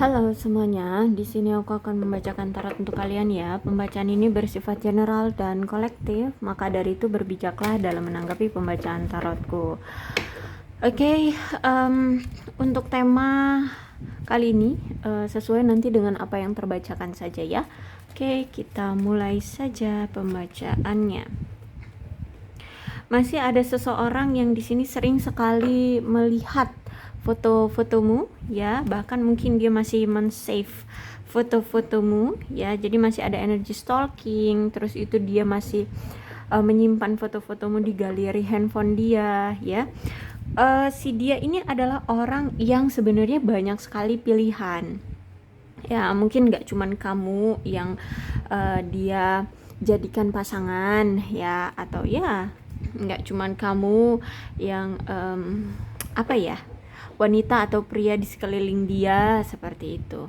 Halo semuanya, di sini aku akan membacakan tarot untuk kalian ya. Pembacaan ini bersifat general dan kolektif, maka dari itu berbijaklah dalam menanggapi pembacaan tarotku. Oke, untuk tema kali ini sesuai nanti dengan apa yang terbacakan saja ya. Oke, kita mulai saja pembacaannya. Masih ada seseorang yang di sini sering sekali melihat foto-fotomu ya, bahkan mungkin dia masih men-save foto-fotomu ya, jadi masih ada energi stalking. Terus itu dia masih menyimpan foto-fotomu di galeri handphone dia ya. Si dia ini adalah orang yang sebenarnya banyak sekali pilihan ya, mungkin gak cuman kamu yang dia jadikan pasangan ya, atau ya nggak cuman kamu yang apa ya, wanita atau pria di sekeliling dia seperti itu.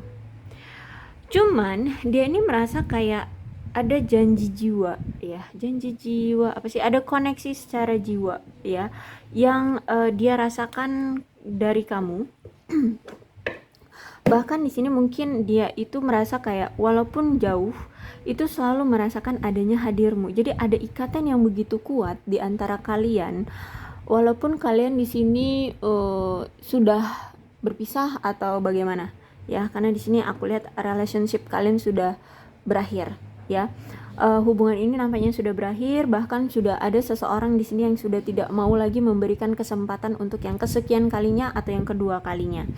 Cuman dia ini merasa kayak ada janji jiwa ya, janji jiwa apa sih, ada koneksi secara jiwa ya yang dia rasakan dari kamu. Bahkan di sini mungkin dia itu merasa kayak walaupun jauh itu selalu merasakan adanya hadirmu. Jadi ada ikatan yang begitu kuat di antara kalian. Walaupun kalian di sini sudah berpisah atau bagaimana ya, karena di sini aku lihat relationship kalian sudah berakhir ya. Hubungan ini nampaknya sudah berakhir, bahkan sudah ada seseorang di sini yang sudah tidak mau lagi memberikan kesempatan untuk yang kesekian kalinya atau yang kedua kalinya.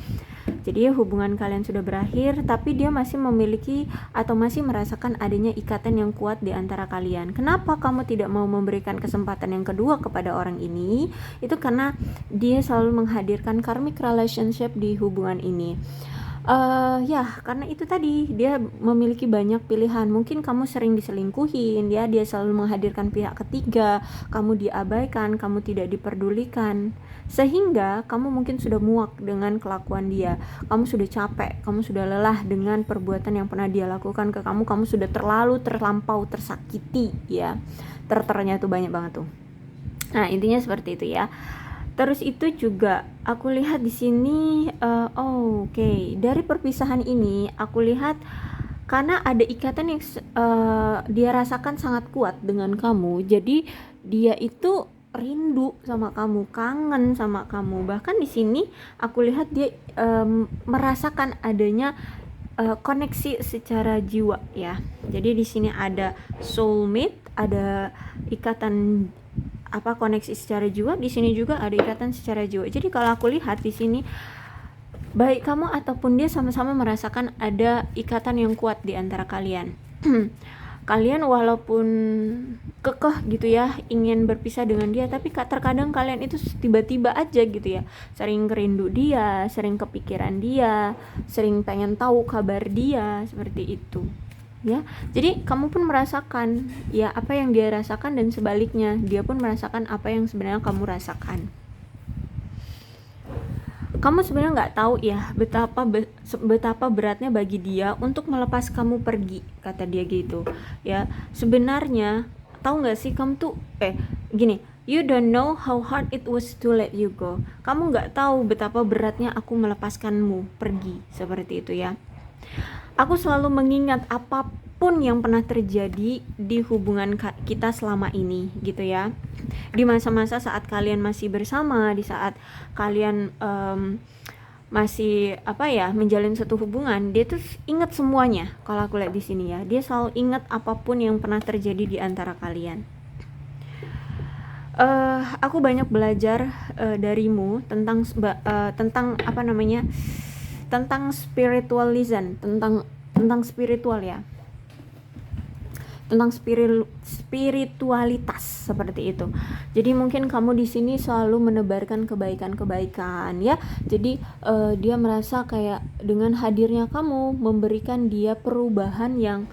Jadi hubungan kalian sudah berakhir, tapi dia masih memiliki atau masih merasakan adanya ikatan yang kuat di antara kalian. Kenapa kamu tidak mau memberikan kesempatan yang kedua kepada orang ini? Itu karena dia selalu menghadirkan karmic relationship di hubungan ini. Ya, karena itu tadi dia memiliki banyak pilihan. Mungkin kamu sering diselingkuhin, dia selalu menghadirkan pihak ketiga, kamu diabaikan, kamu tidak diperdulikan. Sehingga kamu mungkin sudah muak dengan kelakuan dia. Kamu sudah capek, kamu sudah lelah dengan perbuatan yang pernah dia lakukan ke kamu. Kamu sudah terlampau tersakiti ya. Terternya tuh banyak banget tuh. Nah, intinya seperti itu ya. Terus itu juga aku lihat di sini oke. Dari perpisahan ini aku lihat karena ada ikatan yang dia rasakan sangat kuat dengan kamu. Jadi dia itu rindu sama kamu, kangen sama kamu. Bahkan di sini aku lihat dia merasakan adanya koneksi secara jiwa ya. Jadi di sini ada soulmate, ada ikatan koneksi secara jiwa. Di sini juga ada ikatan secara jiwa. Jadi kalau aku lihat di sini baik kamu ataupun dia sama-sama merasakan ada ikatan yang kuat di antara kalian. Kalian walaupun kekeh gitu ya ingin berpisah dengan dia, tapi terkadang kalian itu tiba-tiba aja gitu ya, sering rindu dia, sering kepikiran dia, sering pengen tahu kabar dia, seperti itu ya. Jadi kamu pun merasakan ya apa yang dia rasakan, dan sebaliknya dia pun merasakan apa yang sebenarnya kamu rasakan. Kamu sebenarnya nggak tahu ya betapa beratnya bagi dia untuk melepas kamu pergi, kata dia gitu ya. Sebenarnya tahu nggak sih kamu tuh gini, you don't know how hard it was to let you go. Kamu nggak tahu betapa beratnya aku melepaskanmu pergi, seperti itu ya. Aku selalu mengingat apapun yang pernah terjadi di hubungan kita selama ini gitu ya. Di masa-masa saat kalian masih bersama, di saat kalian masih menjalin satu hubungan, dia tuh ingat semuanya. Kalau aku lihat di sini ya, dia selalu ingat apapun yang pernah terjadi di antara kalian. Aku banyak belajar darimu tentang tentang spiritualism, tentang spiritual ya, tentang spiritualitas seperti itu. Jadi mungkin kamu di sini selalu menebarkan kebaikan-kebaikan ya. Jadi dia merasa kayak dengan hadirnya kamu memberikan dia perubahan yang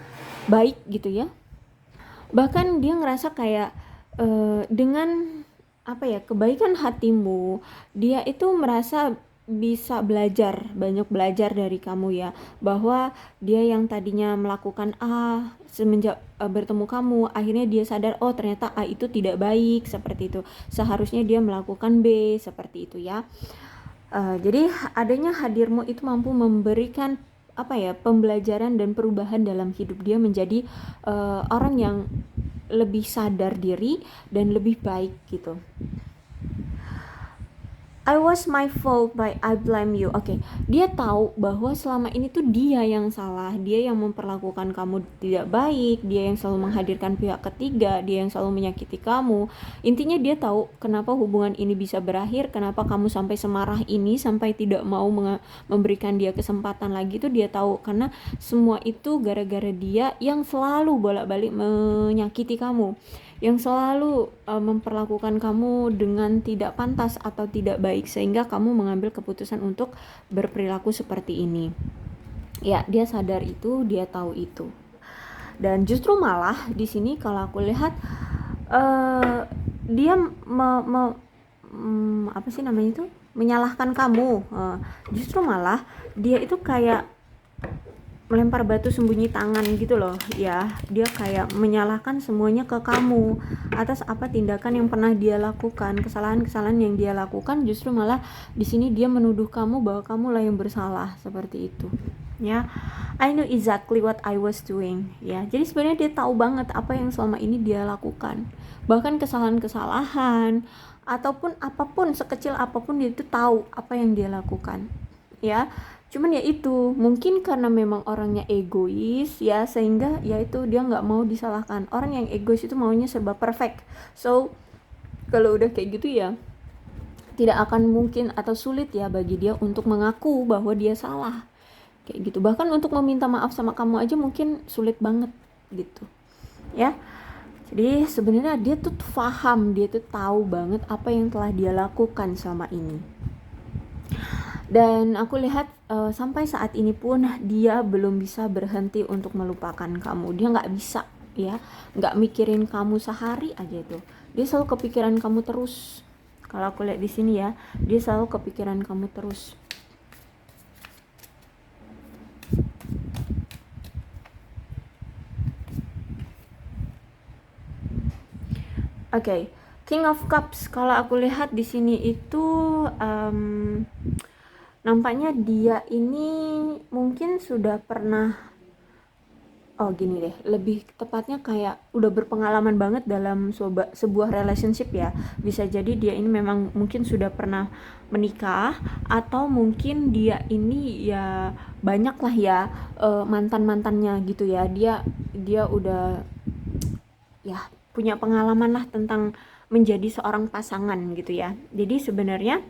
baik gitu ya. Bahkan dia ngerasa kayak dengan kebaikan hatimu, dia itu merasa bisa banyak belajar dari kamu ya, bahwa dia yang tadinya melakukan A, semenjak bertemu kamu akhirnya dia sadar oh ternyata A itu tidak baik, seperti itu, seharusnya dia melakukan B, seperti itu ya. Jadi adanya hadirmu itu mampu memberikan pembelajaran dan perubahan dalam hidup dia menjadi orang yang lebih sadar diri dan lebih baik gitu. I was my fault by I blame you. Oke, dia tahu bahwa selama ini tuh dia yang salah, dia yang memperlakukan kamu tidak baik, dia yang selalu menghadirkan pihak ketiga, dia yang selalu menyakiti kamu. Intinya dia tahu kenapa hubungan ini bisa berakhir, kenapa kamu sampai semarah ini, sampai tidak mau memberikan dia kesempatan lagi, itu dia tahu karena semua itu gara-gara dia yang selalu bolak-balik menyakiti kamu, yang selalu memperlakukan kamu dengan tidak pantas atau tidak baik, sehingga kamu mengambil keputusan untuk berperilaku seperti ini. Ya, dia sadar itu, dia tahu itu. Dan justru malah di sini kalau aku lihat dia menyalahkan kamu. Justru malah dia itu kayak melempar batu sembunyi tangan gitu loh ya. Dia kayak menyalahkan semuanya ke kamu atas apa tindakan yang pernah dia lakukan, kesalahan-kesalahan yang dia lakukan. Justru malah di sini dia menuduh kamu bahwa kamulah yang bersalah, seperti itu ya. I know exactly what I was doing ya. Jadi sebenarnya dia tahu banget apa yang selama ini dia lakukan, bahkan kesalahan-kesalahan ataupun apapun, sekecil apapun dia itu tahu apa yang dia lakukan ya. Cuman ya itu, mungkin karena memang orangnya egois ya, sehingga ya itu dia nggak mau disalahkan. Orang yang egois itu maunya serba perfect. So kalau udah kayak gitu ya tidak akan mungkin atau sulit ya bagi dia untuk mengaku bahwa dia salah kayak gitu. Bahkan untuk meminta maaf sama kamu aja mungkin sulit banget gitu ya. Jadi sebenarnya dia tuh paham, dia tuh tahu banget apa yang telah dia lakukan selama ini. Dan aku lihat sampai saat ini pun dia belum bisa berhenti untuk melupakan kamu. Dia nggak bisa ya, nggak mikirin kamu sehari aja itu. Dia selalu kepikiran kamu terus. Kalau aku lihat di sini ya, dia selalu kepikiran kamu terus. Oke, King of Cups. Kalau aku lihat di sini itu nampaknya dia ini mungkin sudah pernah, gini deh, lebih tepatnya kayak udah berpengalaman banget dalam sebuah relationship ya. Bisa jadi dia ini memang mungkin sudah pernah menikah, atau mungkin dia ini ya banyak lah ya mantan-mantannya gitu ya. Dia udah ya punya pengalaman lah tentang menjadi seorang pasangan gitu ya. Jadi sebenarnya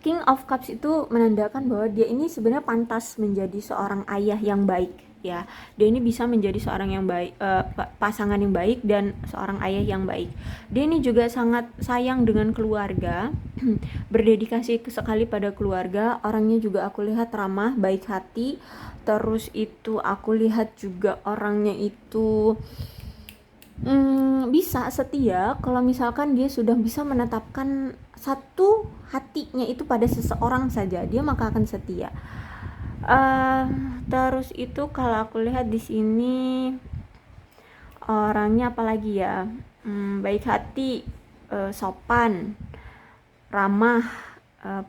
King of Cups itu menandakan bahwa dia ini sebenarnya pantas menjadi seorang ayah yang baik ya. Dia ini bisa menjadi seorang yang baik, pasangan yang baik dan seorang ayah yang baik. Dia ini juga sangat sayang dengan keluarga, berdedikasi sekali pada keluarga. Orangnya juga aku lihat ramah, baik hati. Terus itu aku lihat juga orangnya itu bisa setia. Kalau misalkan dia sudah bisa menetapkan satu hatinya itu pada seseorang saja, dia maka akan setia. Terus itu kalau aku lihat di sini orangnya apalagi ya, baik hati, sopan, ramah,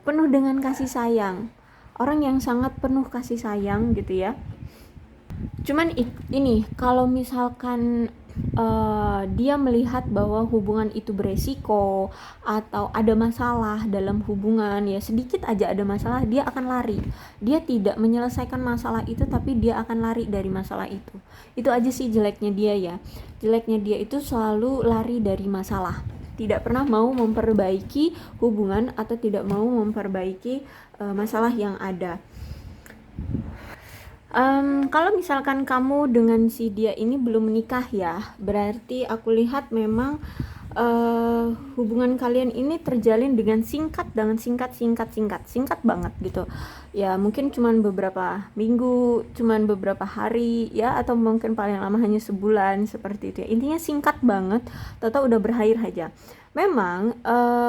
penuh dengan kasih sayang. Orang yang sangat penuh kasih sayang gitu ya. Cuman ini kalau misalkan dia melihat bahwa hubungan itu beresiko atau ada masalah dalam hubungan ya, sedikit aja ada masalah dia akan lari. Dia tidak menyelesaikan masalah itu, tapi dia akan lari dari masalah itu. Itu aja sih jeleknya dia ya. Jeleknya dia itu selalu lari dari masalah, tidak pernah mau memperbaiki hubungan atau tidak mau memperbaiki masalah yang ada. Kalau misalkan kamu dengan si dia ini belum menikah ya, berarti aku lihat memang hubungan kalian ini terjalin dengan singkat banget gitu ya. Mungkin cuman beberapa minggu, cuman beberapa hari ya, atau mungkin paling lama hanya sebulan, seperti itu ya. Intinya singkat banget, tahu-tahu udah berakhir aja. Memang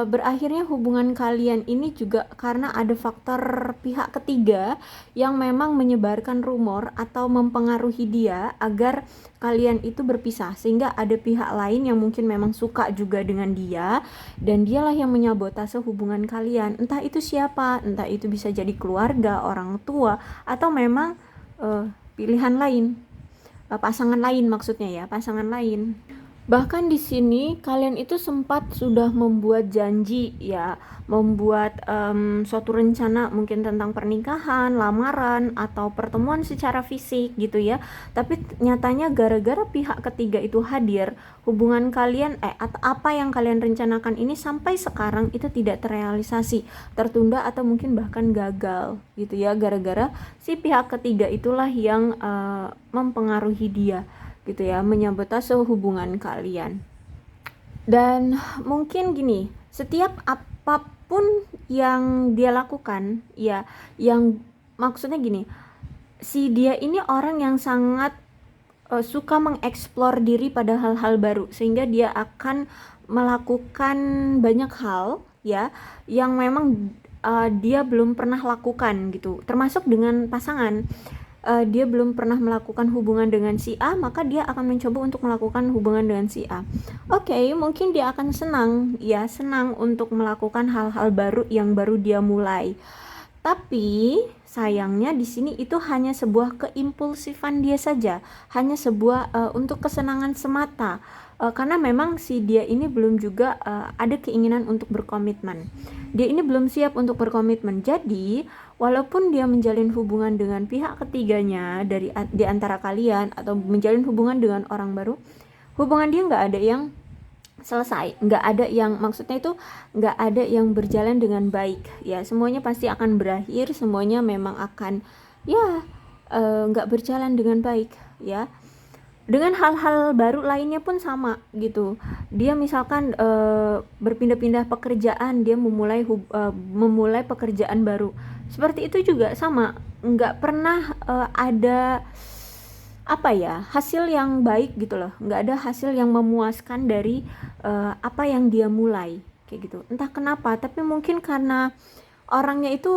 berakhirnya hubungan kalian ini juga karena ada faktor pihak ketiga yang memang menyebarkan rumor atau mempengaruhi dia agar kalian itu berpisah, sehingga ada pihak lain yang mungkin memang suka juga dengan dia dan dialah yang menyabotase hubungan kalian. Entah itu siapa, entah itu bisa jadi keluarga, orang tua, atau memang pilihan lain, pasangan lain, maksudnya ya, pasangan lain. Bahkan di sini kalian itu sempat sudah membuat janji ya, membuat suatu rencana mungkin tentang pernikahan, lamaran, atau pertemuan secara fisik gitu ya. Tapi nyatanya gara-gara pihak ketiga itu hadir, hubungan kalian atau apa yang kalian rencanakan ini sampai sekarang itu tidak terrealisasi, tertunda atau mungkin bahkan gagal gitu ya, gara-gara si pihak ketiga itulah yang mempengaruhi dia gitu ya, menyabotase hubungan kalian. Dan mungkin gini, setiap apapun yang dia lakukan ya, yang maksudnya gini, si dia ini orang yang sangat suka mengeksplor diri pada hal-hal baru, sehingga dia akan melakukan banyak hal ya yang memang dia belum pernah lakukan gitu, termasuk dengan pasangan. Dia belum pernah melakukan hubungan dengan si A, maka dia akan mencoba untuk melakukan hubungan dengan si A. Oke, mungkin dia akan senang untuk melakukan hal-hal baru yang baru dia mulai. Tapi sayangnya di sini itu hanya sebuah keimpulsifan dia saja, hanya sebuah untuk kesenangan semata. Karena memang si dia ini belum juga ada keinginan untuk berkomitmen. Dia ini belum siap untuk berkomitmen. Jadi walaupun dia menjalin hubungan dengan pihak ketiganya di antara kalian, atau menjalin hubungan dengan orang baru, hubungan dia nggak ada yang selesai, nggak ada yang, maksudnya itu nggak ada yang berjalan dengan baik ya. Semuanya pasti akan berakhir, semuanya memang akan ya nggak berjalan dengan baik ya. Dengan hal-hal baru lainnya pun sama gitu. Dia misalkan berpindah-pindah pekerjaan, dia memulai pekerjaan baru. Seperti itu juga sama, nggak pernah ada apa ya, hasil yang baik gitu loh. Nggak ada hasil yang memuaskan dari apa yang dia mulai kayak gitu. Entah kenapa, tapi mungkin karena orangnya itu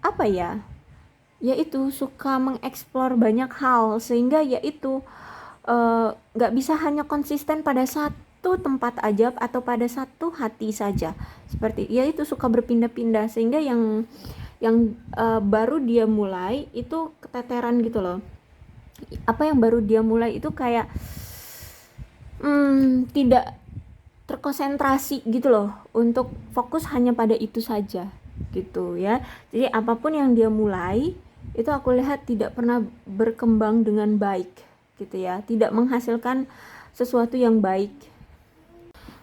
apa ya, yaitu suka mengeksplor banyak hal, sehingga yaitu nggak bisa hanya konsisten pada satu tempat aja atau pada satu hati saja, seperti ya itu suka berpindah-pindah, sehingga yang baru dia mulai itu keteteran gitu loh. Apa yang baru dia mulai itu kayak tidak terkonsentrasi gitu loh, untuk fokus hanya pada itu saja gitu ya. Jadi apapun yang dia mulai itu aku lihat tidak pernah berkembang dengan baik gitu ya, tidak menghasilkan sesuatu yang baik.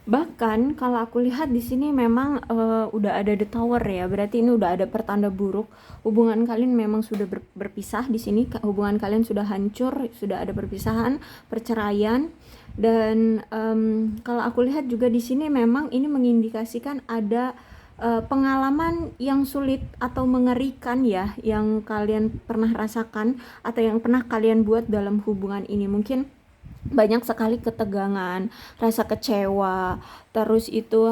Bahkan kalau aku lihat di sini memang udah ada the tower ya, berarti ini udah ada pertanda buruk. Hubungan kalian memang sudah berpisah di sini, hubungan kalian sudah hancur, sudah ada perpisahan, perceraian. Dan kalau aku lihat juga di sini memang ini mengindikasikan ada pengalaman yang sulit atau mengerikan ya, yang kalian pernah rasakan atau yang pernah kalian buat dalam hubungan ini. Mungkin banyak sekali ketegangan, rasa kecewa, terus itu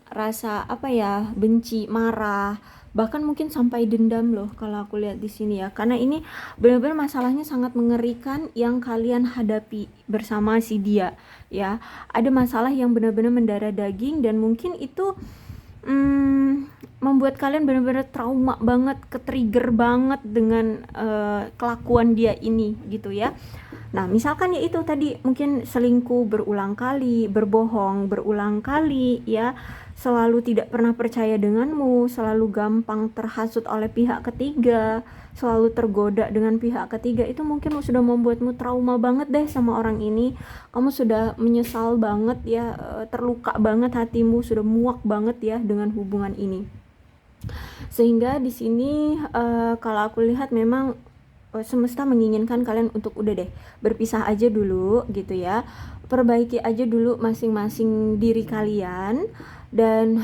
rasa apa ya, benci, marah, bahkan mungkin sampai dendam loh kalau aku lihat di sini ya. Karena ini benar-benar masalahnya sangat mengerikan yang kalian hadapi bersama si dia ya. Ada masalah yang benar-benar mendarah daging, dan mungkin itu membuat kalian benar-benar trauma banget, ke-trigger banget dengan kelakuan dia ini gitu ya. Nah, misalkan ya itu tadi, mungkin selingkuh berulang kali, berbohong berulang kali ya, selalu tidak pernah percaya denganmu, selalu gampang terhasut oleh pihak ketiga, selalu tergoda dengan pihak ketiga. Itu mungkin sudah membuatmu trauma banget deh sama orang ini. Kamu sudah menyesal banget ya, terluka banget hatimu, sudah muak banget ya dengan hubungan ini. Sehingga di sini kalau aku lihat memang semesta menginginkan kalian untuk udah deh berpisah aja dulu gitu ya, perbaiki aja dulu masing-masing diri kalian. Dan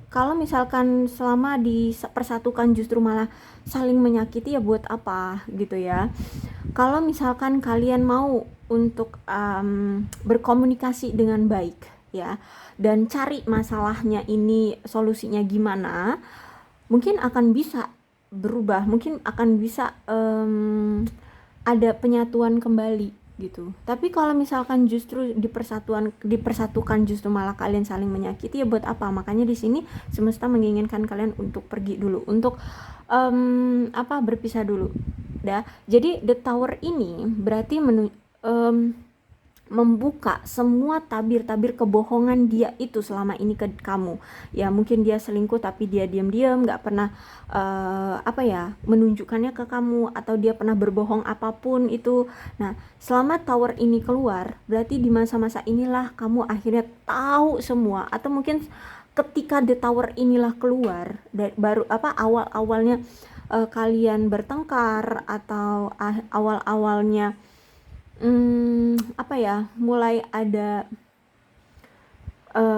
kalau misalkan selama dipersatukan justru malah saling menyakiti, ya buat apa gitu ya. Kalau misalkan kalian mau untuk berkomunikasi dengan baik ya, dan cari masalahnya ini solusinya gimana, mungkin akan bisa berubah, mungkin akan bisa ada penyatuan kembali gitu. Tapi kalau misalkan justru dipersatukan justru malah kalian saling menyakiti, ya buat apa? Makanya di sini semesta menginginkan kalian untuk pergi dulu, untuk berpisah dulu. Jadi the tower ini berarti membuka semua tabir-tabir kebohongan dia itu selama ini ke kamu. Ya mungkin dia selingkuh tapi dia diam-diam, nggak pernah menunjukkannya ke kamu, atau dia pernah berbohong apapun itu. Nah, selama tower ini keluar, berarti di masa-masa inilah kamu akhirnya tahu semua, atau mungkin ketika the tower inilah keluar, baru awal-awalnya kalian bertengkar, atau awal-awalnya mulai ada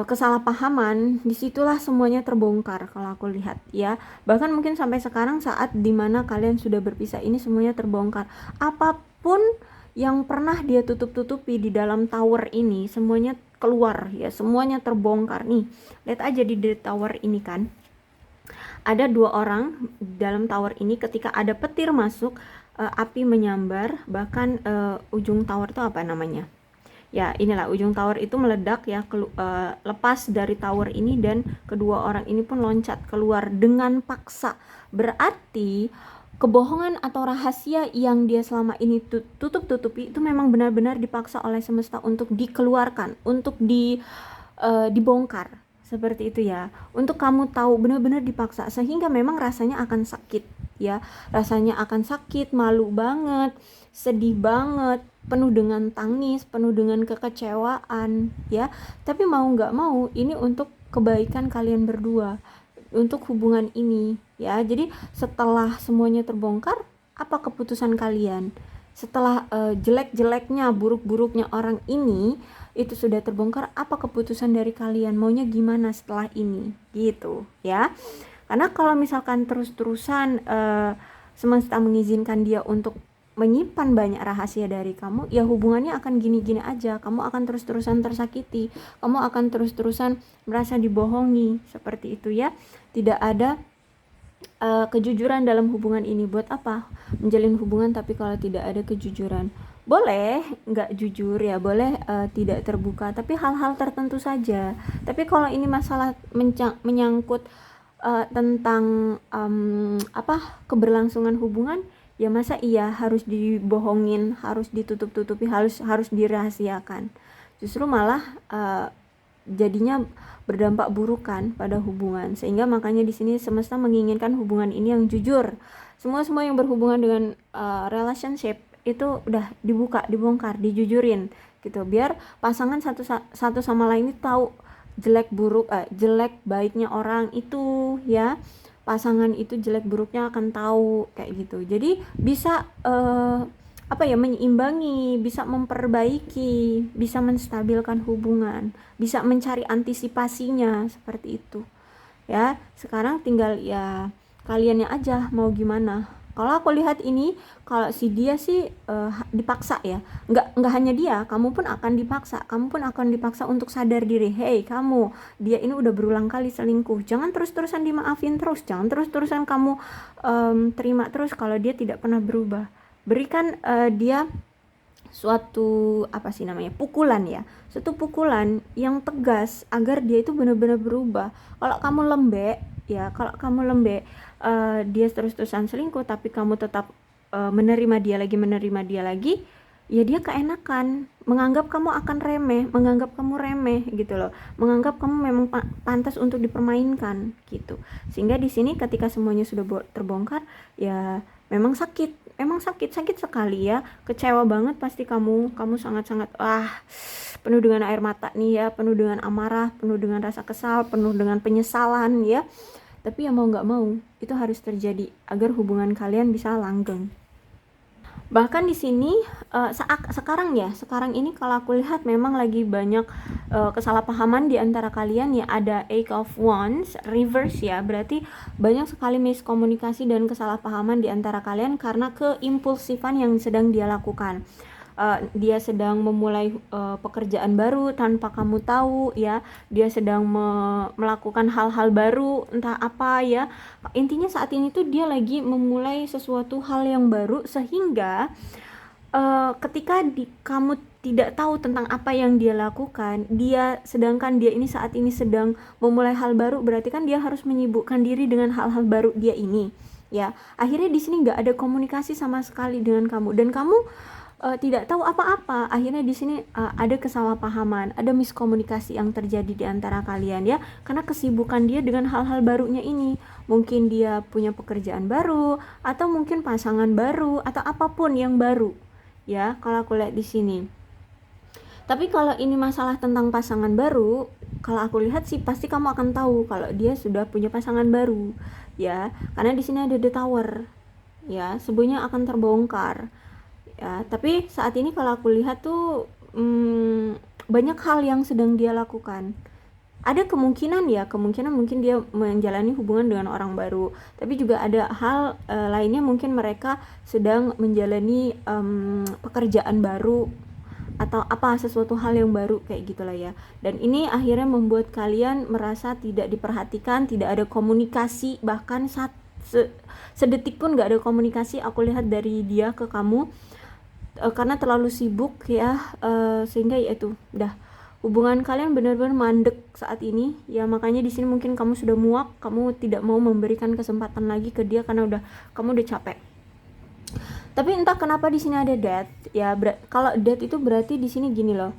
kesalahpahaman, disitulah semuanya terbongkar kalau aku lihat ya. Bahkan mungkin sampai sekarang saat dimana kalian sudah berpisah ini semuanya terbongkar. Apapun yang pernah dia tutup-tutupi di dalam tower ini semuanya keluar ya, semuanya terbongkar nih. Lihat aja di tower ini kan, ada 2 orang dalam tower ini. Ketika ada petir masuk, api menyambar, bahkan ujung tower itu apa namanya? Ya inilah, ujung tower itu meledak ya, lepas dari tower ini, dan kedua orang ini pun loncat keluar dengan paksa. Berarti kebohongan atau rahasia yang dia selama ini tutup-tutupi itu memang benar-benar dipaksa oleh semesta untuk dikeluarkan, untuk dibongkar. Seperti itu ya, untuk kamu tahu benar-benar dipaksa, sehingga memang rasanya akan sakit ya, rasanya akan sakit, malu banget, sedih banget, penuh dengan tangis, penuh dengan kekecewaan ya. Tapi mau nggak mau ini untuk kebaikan kalian berdua, untuk hubungan ini ya. Jadi setelah semuanya terbongkar, apa keputusan kalian? Setelah jelek-jeleknya, buruk-buruknya orang ini itu sudah terbongkar, apa keputusan dari kalian? Maunya gimana setelah ini? Gitu ya. Karena kalau misalkan terus-terusan semesta mengizinkan dia untuk menyimpan banyak rahasia dari kamu, ya hubungannya akan gini-gini aja. Kamu akan terus-terusan tersakiti, kamu akan terus-terusan merasa dibohongi, seperti itu ya. Tidak ada kejujuran dalam hubungan ini. Buat apa menjalin hubungan tapi kalau tidak ada kejujuran? Boleh nggak jujur ya, boleh tidak terbuka, tapi hal-hal tertentu saja. Tapi kalau ini masalah menyangkut tentang keberlangsungan hubungan, ya masa iya harus dibohongin, harus ditutup-tutupi, harus dirahasiakan? Justru malah jadinya berdampak buruk kan pada hubungan. Sehingga makanya di sini semesta menginginkan hubungan ini yang jujur. Semua yang berhubungan dengan relationship itu udah dibuka, dibongkar, dijujurin gitu, biar pasangan satu sama lain itu tahu jelek baiknya orang itu ya. Pasangan itu jelek buruknya akan tahu kayak gitu. Jadi bisa menyeimbangi, bisa memperbaiki, bisa menstabilkan hubungan, bisa mencari antisipasinya, seperti itu ya. Sekarang tinggal ya kaliannya aja mau gimana. Kalau aku lihat ini, kalau si dia sih dipaksa ya, nggak hanya dia, kamu pun akan dipaksa untuk sadar diri. Hey kamu, dia ini udah berulang kali selingkuh, jangan terus-terusan dimaafin terus, jangan terus-terusan kamu terima terus kalau dia tidak pernah berubah. Berikan dia suatu pukulan ya, suatu pukulan yang tegas agar dia itu benar-benar berubah. Kalau kamu lembek ya, dia terus-terusan selingkuh tapi kamu tetap menerima dia lagi, ya dia keenakan, menganggap kamu remeh gitu loh, menganggap kamu memang pantas untuk dipermainkan gitu. Sehingga di sini ketika semuanya sudah terbongkar, ya memang sakit sekali ya, kecewa banget pasti kamu sangat-sangat penuh dengan air mata nih ya, penuh dengan amarah, penuh dengan rasa kesal, penuh dengan penyesalan ya. Tapi ya mau nggak mau itu harus terjadi agar hubungan kalian bisa langgeng. Bahkan di sini sekarang ini kalau aku lihat memang lagi banyak kesalahpahaman di antara kalian ya. Ada Eight of Wands reverse ya, berarti banyak sekali miskomunikasi dan kesalahpahaman di antara kalian karena keimpulsifan yang sedang dia lakukan. dia sedang memulai pekerjaan baru tanpa kamu tahu ya, dia sedang melakukan hal-hal baru entah apa ya. Intinya saat ini tuh dia lagi memulai sesuatu hal yang baru, sehingga ketika kamu tidak tahu tentang apa yang dia lakukan, sedangkan dia ini saat ini sedang memulai hal baru, berarti kan dia harus menyibukkan diri dengan hal-hal baru dia ini ya. Akhirnya di sini nggak ada komunikasi sama sekali dengan kamu, dan kamu tidak tahu apa-apa. Akhirnya di sini ada kesalahpahaman, ada miskomunikasi yang terjadi di antara kalian ya, karena kesibukan dia dengan hal-hal barunya ini. Mungkin dia punya pekerjaan baru, atau mungkin pasangan baru, atau apapun yang baru ya, kalau aku lihat di sini. Tapi kalau ini masalah tentang pasangan baru, kalau aku lihat sih pasti kamu akan tahu kalau dia sudah punya pasangan baru ya, karena di sini ada the tower ya, sebenarnya akan terbongkar ya. Tapi saat ini kalau aku lihat tuh banyak hal yang sedang dia lakukan. Ada kemungkinan mungkin dia menjalani hubungan dengan orang baru, tapi juga ada hal lainnya, mungkin mereka sedang menjalani pekerjaan baru atau sesuatu hal yang baru kayak gitulah ya. Dan ini akhirnya membuat kalian merasa tidak diperhatikan, tidak ada komunikasi, bahkan sedetik pun gak ada komunikasi aku lihat dari dia ke kamu, karena terlalu sibuk ya, sehingga ya itu udah hubungan kalian benar-benar mandek saat ini ya. Makanya di sini mungkin kamu sudah muak, kamu tidak mau memberikan kesempatan lagi ke dia karena kamu udah capek. Tapi entah kenapa di sini ada death ya. Kalau death itu berarti di sini gini loh,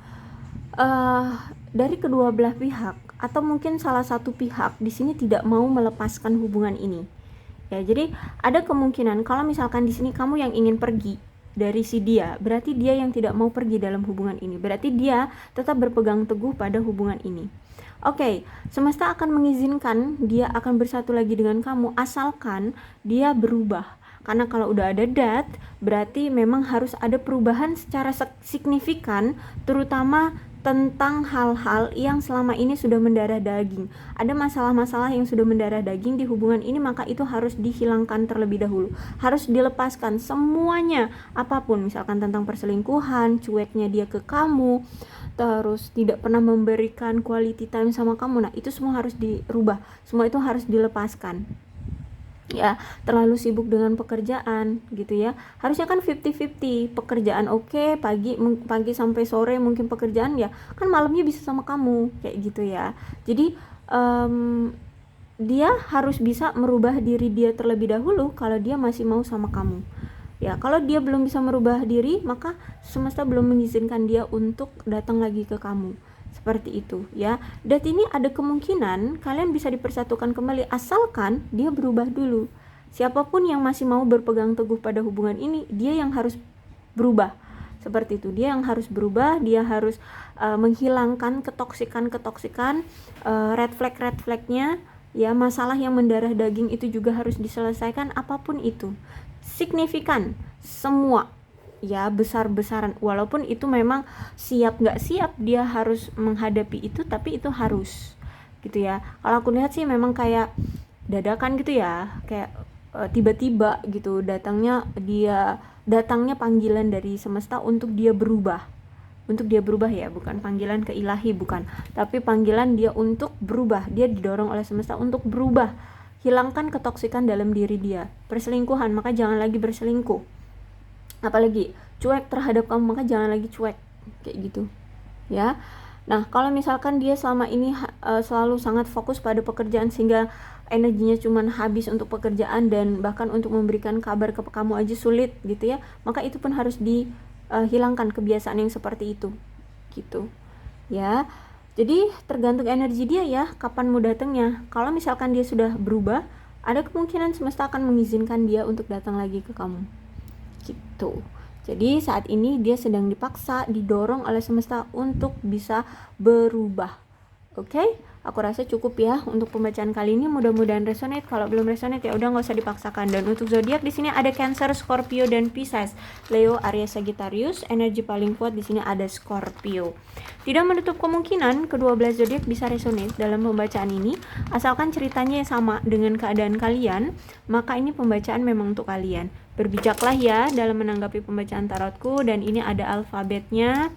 dari kedua belah pihak atau mungkin salah satu pihak di sini tidak mau melepaskan hubungan ini ya. Jadi ada kemungkinan kalau misalkan di sini kamu yang ingin pergi dari si dia, berarti dia yang tidak mau pergi dalam hubungan ini, berarti dia tetap berpegang teguh pada hubungan ini. Oke, semesta akan mengizinkan dia akan bersatu lagi dengan kamu asalkan dia berubah. Karena kalau udah ada death, berarti memang harus ada perubahan secara signifikan, terutama tentang hal-hal yang selama ini sudah mendarah daging. Ada masalah-masalah yang sudah mendarah daging di hubungan ini, maka itu harus dihilangkan terlebih dahulu. Harus dilepaskan semuanya, apapun, misalkan tentang perselingkuhan, cueknya dia ke kamu, terus tidak pernah memberikan quality time sama kamu. Nah, itu semua harus dirubah. Semua itu harus dilepaskan. Ya, terlalu sibuk dengan pekerjaan gitu ya. Harusnya kan 50-50, pekerjaan oke, pagi sampai sore mungkin pekerjaan ya, kan malamnya bisa sama kamu kayak gitu ya. Jadi dia harus bisa merubah diri dia terlebih dahulu kalau dia masih mau sama kamu ya. Kalau dia belum bisa merubah diri, maka semesta belum mengizinkan dia untuk datang lagi ke kamu. Seperti itu ya. Dan ini ada kemungkinan kalian bisa dipersatukan kembali asalkan dia berubah dulu. Siapapun yang masih mau berpegang teguh pada hubungan ini, dia yang harus berubah. Seperti itu, dia yang harus berubah, dia harus menghilangkan ketoksikan, red flagnya ya. Masalah yang mendarah daging itu juga harus diselesaikan, apapun itu, signifikan semua ya, besar-besaran, walaupun itu memang siap nggak siap dia harus menghadapi itu, tapi itu harus gitu ya. Kalau aku lihat sih memang kayak dadakan gitu ya, kayak tiba-tiba gitu datangnya panggilan dari semesta untuk dia berubah ya, bukan panggilan ke ilahi, bukan, tapi panggilan dia untuk berubah. Dia didorong oleh semesta untuk berubah, hilangkan ketoksikan dalam diri dia. Perselingkuhan, maka jangan lagi berselingkuh. Apalagi cuek terhadap kamu, maka jangan lagi cuek kayak gitu ya. Nah, kalau misalkan dia selama ini selalu sangat fokus pada pekerjaan sehingga energinya cuma habis untuk pekerjaan dan bahkan untuk memberikan kabar ke kamu aja sulit gitu ya, maka itu pun harus dihilangkan kebiasaan yang seperti itu gitu ya. Jadi tergantung energi dia ya, kapan mau datangnya. Kalau misalkan dia sudah berubah, ada kemungkinan semesta akan mengizinkan dia untuk datang lagi ke kamu gitu. Jadi saat ini dia sedang dipaksa, didorong oleh semesta untuk bisa berubah. Oke? Aku rasa cukup ya untuk pembacaan kali ini. Mudah-mudahan resonate. Kalau belum resonate ya udah nggak usah dipaksakan. Dan untuk zodiak di sini ada Cancer, Scorpio, dan Pisces. Leo, Aries, Sagittarius. Energi paling kuat di sini ada Scorpio. Tidak menutup kemungkinan kedua belas zodiak bisa resonate dalam pembacaan ini. Asalkan ceritanya sama dengan keadaan kalian, maka ini pembacaan memang untuk kalian. Berbijaklah ya dalam menanggapi pembacaan tarotku. Dan ini ada alfabetnya.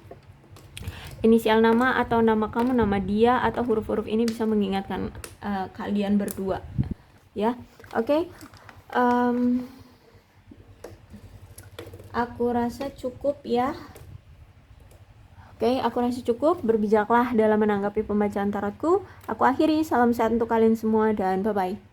Inisial nama atau nama kamu, nama dia, atau huruf-huruf ini bisa mengingatkan kalian berdua ya. Oke. Aku rasa cukup ya. Oke, aku rasa cukup. Berbijaklah dalam menanggapi pembacaan tarotku. Aku akhiri. Salam sehat untuk kalian semua dan bye-bye.